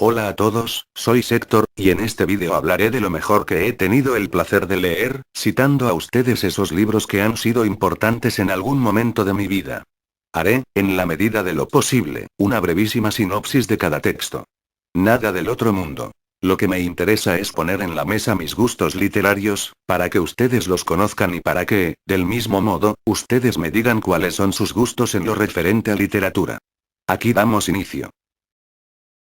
Hola a todos, soy Sector, y en este vídeo hablaré de lo mejor que he tenido el placer de leer, citando a ustedes esos libros que han sido importantes en algún momento de mi vida. Haré, en la medida de lo posible, una brevísima sinopsis de cada texto. Nada del otro mundo. Lo que me interesa es poner en la mesa mis gustos literarios, para que ustedes los conozcan y para que, del mismo modo, ustedes me digan cuáles son sus gustos en lo referente a literatura. Aquí damos inicio.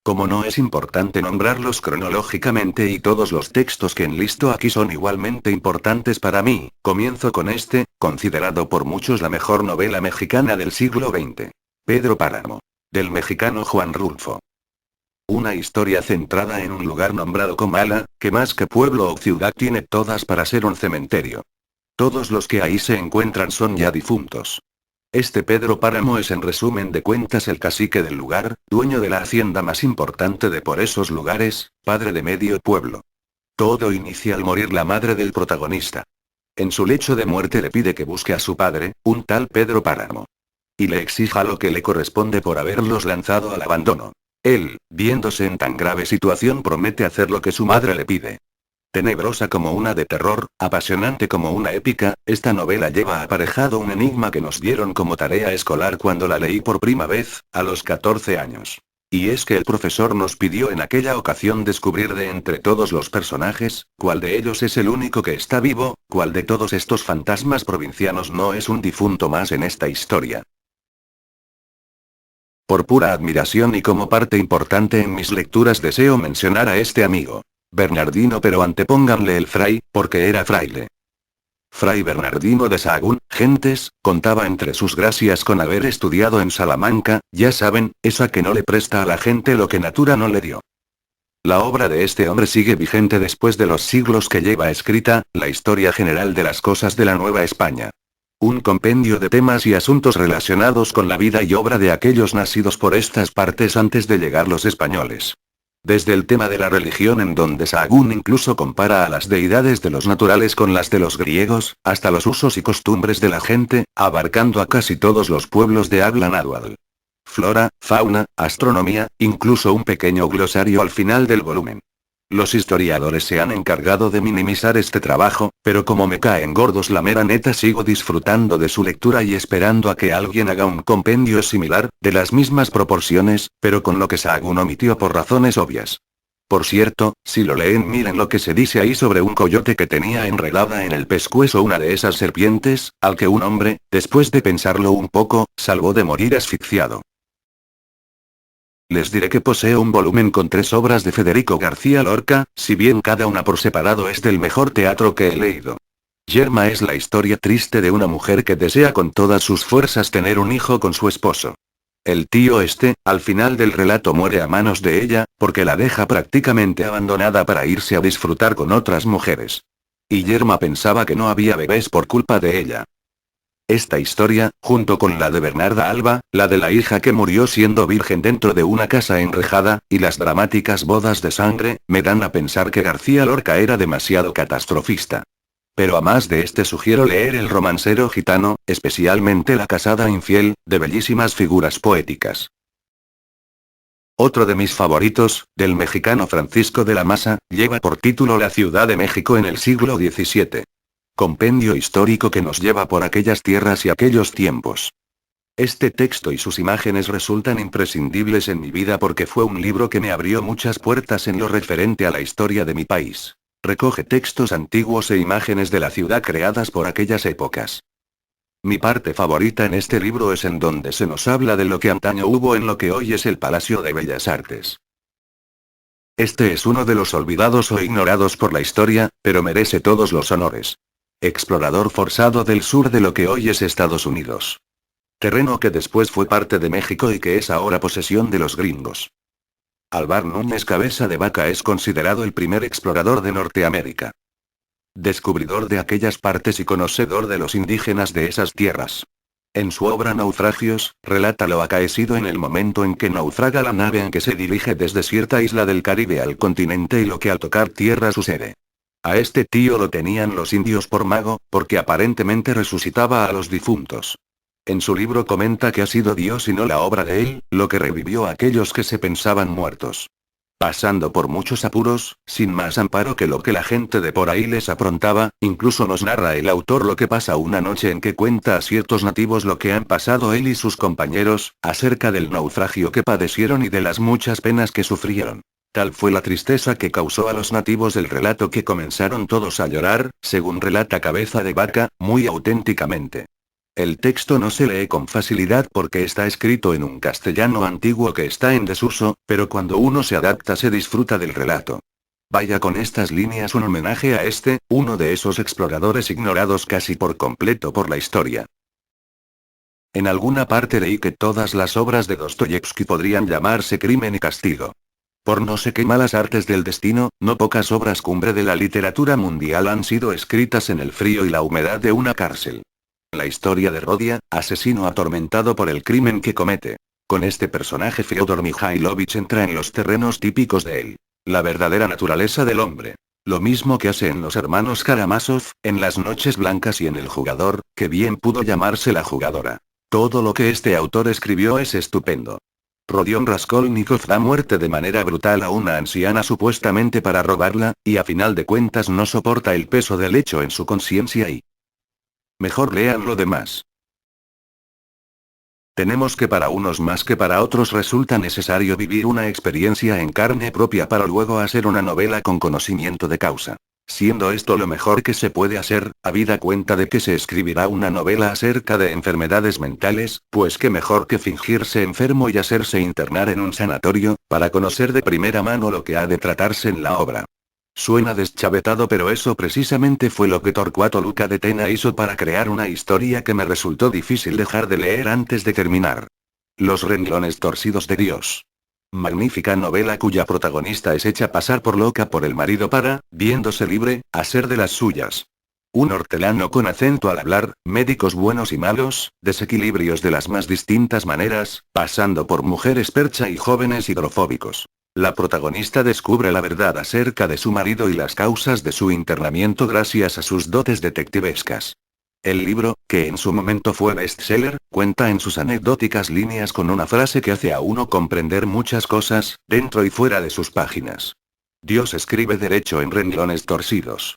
Como no es importante nombrarlos cronológicamente y todos los textos que enlisto aquí son igualmente importantes para mí, comienzo con este, considerado por muchos la mejor novela mexicana del siglo XX. Pedro Páramo. Del mexicano Juan Rulfo. Una historia centrada en un lugar nombrado Comala, que más que pueblo o ciudad tiene todas para ser un cementerio. Todos los que ahí se encuentran son ya difuntos. Este Pedro Páramo es en resumen de cuentas el cacique del lugar, dueño de la hacienda más importante de por esos lugares, padre de medio pueblo. Todo inicia al morir la madre del protagonista. En su lecho de muerte le pide que busque a su padre, un tal Pedro Páramo. Y le exija lo que le corresponde por haberlos lanzado al abandono. Él, viéndose en tan grave situación, promete hacer lo que su madre le pide. Tenebrosa como una de terror, apasionante como una épica, esta novela lleva aparejado un enigma que nos dieron como tarea escolar cuando la leí por primera vez, a los 14 años. Y es que el profesor nos pidió en aquella ocasión descubrir de entre todos los personajes, cuál de ellos es el único que está vivo, cuál de todos estos fantasmas provincianos no es un difunto más en esta historia. Por pura admiración y como parte importante en mis lecturas deseo mencionar a este amigo. Bernardino, pero antepónganle el fray, porque era fraile. Fray Bernardino de Sahagún, gentes, contaba entre sus gracias con haber estudiado en Salamanca, ya saben, esa que no le presta a la gente lo que natura no le dio. La obra de este hombre sigue vigente después de los siglos que lleva escrita, la historia general de las cosas de la Nueva España. Un compendio de temas y asuntos relacionados con la vida y obra de aquellos nacidos por estas partes antes de llegar los españoles. Desde el tema de la religión, en donde Sahagún incluso compara a las deidades de los naturales con las de los griegos, hasta los usos y costumbres de la gente, abarcando a casi todos los pueblos de habla náhuatl. Flora, fauna, astronomía, incluso un pequeño glosario al final del volumen. Los historiadores se han encargado de minimizar este trabajo, pero como me caen gordos la mera neta sigo disfrutando de su lectura y esperando a que alguien haga un compendio similar, de las mismas proporciones, pero con lo que Sahagún omitió por razones obvias. Por cierto, si lo leen, miren lo que se dice ahí sobre un coyote que tenía enredada en el pescuezo una de esas serpientes, al que un hombre, después de pensarlo un poco, salvó de morir asfixiado. Les diré que poseo un volumen con 3 obras de Federico García Lorca, si bien cada una por separado es del mejor teatro que he leído. Yerma es la historia triste de una mujer que desea con todas sus fuerzas tener un hijo con su esposo. El tío al final del relato muere a manos de ella, porque la deja prácticamente abandonada para irse a disfrutar con otras mujeres. Y Yerma pensaba que no había bebés por culpa de ella. Esta historia, junto con la de Bernarda Alba, la de la hija que murió siendo virgen dentro de una casa enrejada, y las dramáticas bodas de sangre, me dan a pensar que García Lorca era demasiado catastrofista. Pero a más de sugiero leer El romancero gitano, especialmente La casada infiel, de bellísimas figuras poéticas. Otro de mis favoritos, del mexicano Francisco de la Maza, lleva por título La Ciudad de México en el siglo XVII. Compendio histórico que nos lleva por aquellas tierras y aquellos tiempos. Este texto y sus imágenes resultan imprescindibles en mi vida porque fue un libro que me abrió muchas puertas en lo referente a la historia de mi país. Recoge textos antiguos e imágenes de la ciudad creadas por aquellas épocas. Mi parte favorita en este libro es en donde se nos habla de lo que antaño hubo en lo que hoy es el Palacio de Bellas Artes. Este es uno de los olvidados o ignorados por la historia, pero merece todos los honores. Explorador forzado del sur de lo que hoy es Estados Unidos. Terreno que después fue parte de México y que es ahora posesión de los gringos. Alvar Núñez Cabeza de Vaca es considerado el primer explorador de Norteamérica. Descubridor de aquellas partes y conocedor de los indígenas de esas tierras. En su obra Naufragios, relata lo acaecido en el momento en que naufraga la nave en que se dirige desde cierta isla del Caribe al continente y lo que al tocar tierra sucede. A este tío lo tenían los indios por mago, porque aparentemente resucitaba a los difuntos. En su libro comenta que ha sido Dios y no la obra de él, lo que revivió a aquellos que se pensaban muertos. Pasando por muchos apuros, sin más amparo que lo que la gente de por ahí les aprontaba, incluso nos narra el autor lo que pasa una noche en que cuenta a ciertos nativos lo que han pasado él y sus compañeros, acerca del naufragio que padecieron y de las muchas penas que sufrieron. Tal fue la tristeza que causó a los nativos del relato que comenzaron todos a llorar, según relata Cabeza de Vaca, muy auténticamente. El texto no se lee con facilidad porque está escrito en un castellano antiguo que está en desuso, pero cuando uno se adapta se disfruta del relato. Vaya con estas líneas un homenaje a uno de esos exploradores ignorados casi por completo por la historia. En alguna parte leí que todas las obras de Dostoyevsky podrían llamarse Crimen y Castigo. Por no sé qué malas artes del destino, no pocas obras cumbre de la literatura mundial han sido escritas en el frío y la humedad de una cárcel. La historia de Rodia, asesino atormentado por el crimen que comete. Con este personaje Fyodor Mikhailovich entra en los terrenos típicos de él. La verdadera naturaleza del hombre. Lo mismo que hace en Los Hermanos Karamazov, en Las Noches Blancas y en El Jugador, que bien pudo llamarse La Jugadora. Todo lo que este autor escribió es estupendo. Rodion Raskolnikov da muerte de manera brutal a una anciana supuestamente para robarla, y a final de cuentas no soporta el peso del hecho en su conciencia y... Mejor lean lo demás. Tenemos que para unos más que para otros resulta necesario vivir una experiencia en carne propia para luego hacer una novela con conocimiento de causa. Siendo esto lo mejor que se puede hacer, habida cuenta de que se escribirá una novela acerca de enfermedades mentales, pues qué mejor que fingirse enfermo y hacerse internar en un sanatorio, para conocer de primera mano lo que ha de tratarse en la obra. Suena deschavetado, pero eso precisamente fue lo que Torcuato Luca de Tena hizo para crear una historia que me resultó difícil dejar de leer antes de terminar. Los renglones torcidos de Dios. Magnífica novela cuya protagonista es hecha pasar por loca por el marido para, viéndose libre, hacer de las suyas. Un hortelano con acento al hablar, médicos buenos y malos, desequilibrios de las más distintas maneras, pasando por mujeres percha y jóvenes hidrofóbicos. La protagonista descubre la verdad acerca de su marido y las causas de su internamiento gracias a sus dotes detectivescas. El libro, que en su momento fue bestseller, cuenta en sus anecdóticas líneas con una frase que hace a uno comprender muchas cosas, dentro y fuera de sus páginas. Dios escribe derecho en renglones torcidos.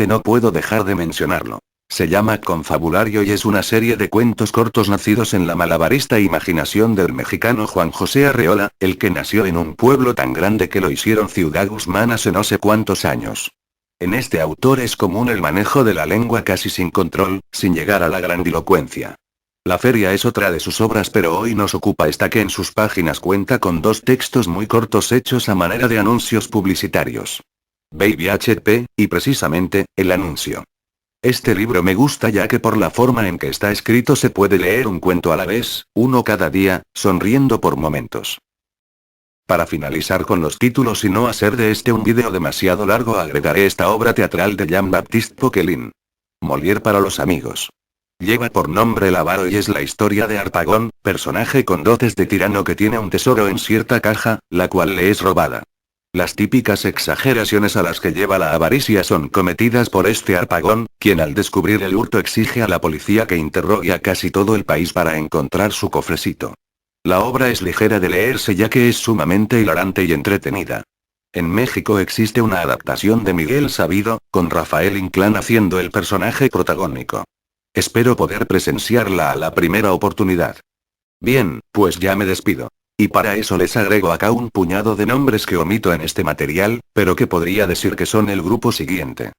No puedo dejar de mencionarlo. Se llama Confabulario y es una serie de cuentos cortos nacidos en la malabarista imaginación del mexicano Juan José Arreola, el que nació en un pueblo tan grande que lo hicieron ciudad Guzmán hace no sé cuántos años. En este autor es común el manejo de la lengua casi sin control, sin llegar a la grandilocuencia. La feria es otra de sus obras, pero hoy nos ocupa esta que en sus páginas cuenta con dos textos muy cortos hechos a manera de anuncios publicitarios. Baby HP, y precisamente, el anuncio. Este libro me gusta ya que por la forma en que está escrito se puede leer un cuento a la vez, uno cada día, sonriendo por momentos. Para finalizar con los títulos y no hacer de un vídeo demasiado largo, agregaré esta obra teatral de Jean-Baptiste Poquelin. Molière para los amigos. Lleva por nombre El avaro y es la historia de Harpagon, personaje con dotes de tirano que tiene un tesoro en cierta caja, la cual le es robada. Las típicas exageraciones a las que lleva la avaricia son cometidas por Harpagon, quien al descubrir el hurto exige a la policía que interrogue a casi todo el país para encontrar su cofrecito. La obra es ligera de leerse ya que es sumamente hilarante y entretenida. En México existe una adaptación de Miguel Sabido, con Rafael Inclán haciendo el personaje protagónico. Espero poder presenciarla a la primera oportunidad. Bien, pues ya me despido. Y para eso les agrego acá un puñado de nombres que omito en este material, pero que podría decir que son el grupo siguiente.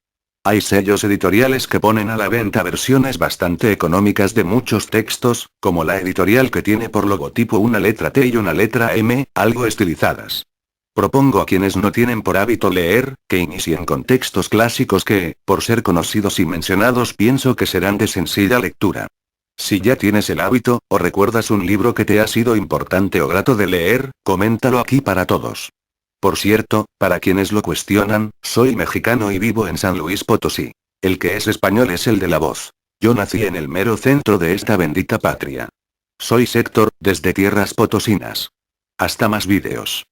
Hay sellos editoriales que ponen a la venta versiones bastante económicas de muchos textos, como la editorial que tiene por logotipo una letra T y una letra M, algo estilizadas. Propongo a quienes no tienen por hábito leer, que inicien con textos clásicos que, por ser conocidos y mencionados, pienso que serán de sencilla lectura. Si ya tienes el hábito, o recuerdas un libro que te ha sido importante o grato de leer, coméntalo aquí para todos. Por cierto, para quienes lo cuestionan, soy mexicano y vivo en San Luis Potosí. El que es español es el de la voz. Yo nací en el mero centro de esta bendita patria. Soy Héctor, desde tierras potosinas. Hasta más vídeos.